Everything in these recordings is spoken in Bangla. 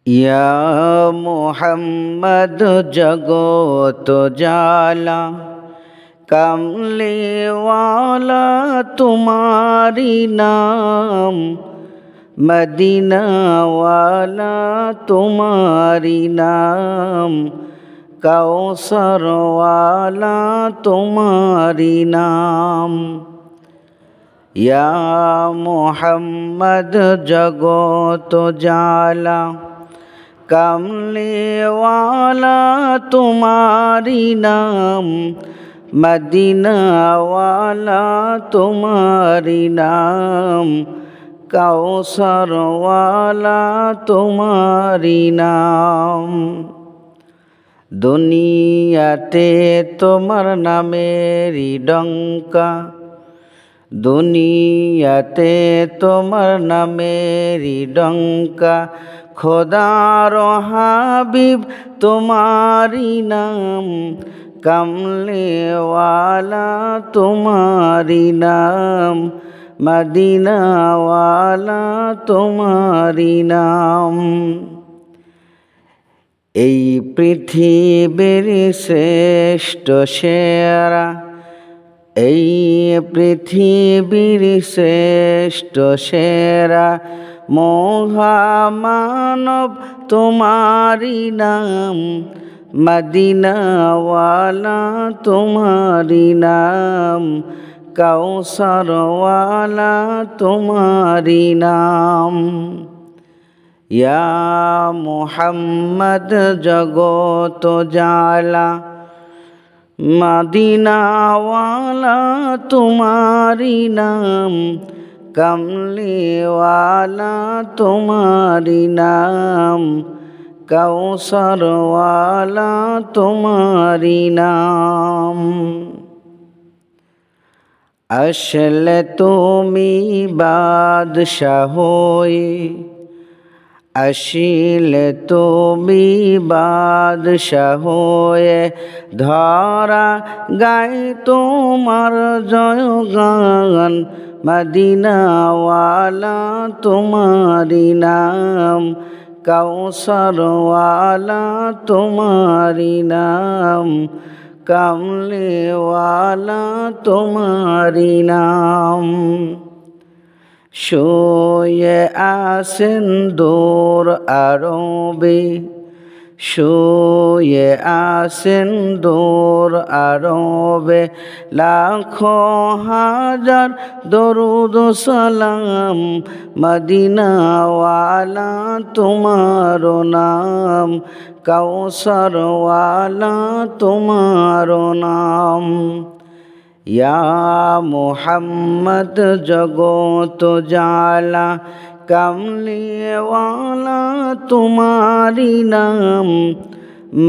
ইয়া মোহাম্মদ জগত জালা কমলেওয়ালা তোমারি নাম, মদিনাওয়ালা তোমারি নাম, কাউসারওয়ালা তোমারি নাম। ইয়া মোহাম্মদ জগত জালা কমলেওয়ালা তোমারি নাম, মদিনাওয়ালা তোমারি নাম, কাউসারওয়ালা তোমারি নাম। দুনিয়াতে তোমার নামেরই ডঙ্কা, দুনিয়াতে তোমার নামেরই ডঙ্কা, খোদার হাবিব তোমারি নাম, কমলেওয়ালা তোমারি নাম, মদিনাওয়ালা তোমারি নাম। এই পৃথিবীর শ্রেষ্ঠ সেরা, এই পৃথিবীর শ্রেষ্ঠ সেরা মহামানব তোমারি নাম, মদিনাওয়ালা তোমারি নাম, কাউসারওয়ালা তোমারি নাম। ইয়া মুহাম্মদ জগত জালা মদিনাওয়ালা তোমারি নাম, কমলেওয়ালা তোমারি নাম, কাউসারওয়ালা তোমারি নাম। আসলে তুমি বাদশাহ হয়ে, আসিলে তুমি বাদশাহ হয়ে, ধরা গায় তোমার জয়গান, মদিনাওয়ালা তোমারি নাম, কাউসারওয়ালা তোমারি নাম, কমলেওয়ালা তোমারি নাম। শুয়ে আছেন দূর আরবে, শুয়ে আছেন দূর আরবে, লাখো হাজার দরুদ সালাম, মদিনাওয়ালা তোমার নাম, কাউসারওয়ালা তোমার নাম। ইয়া মুহাম্মদ জগত জালা কমলেওয়ালা তোমারি নাম,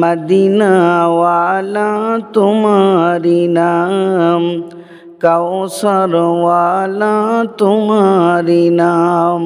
মদিনাওয়ালা তোমারি নাম, কাউসারওয়ালা তোমারি নাম।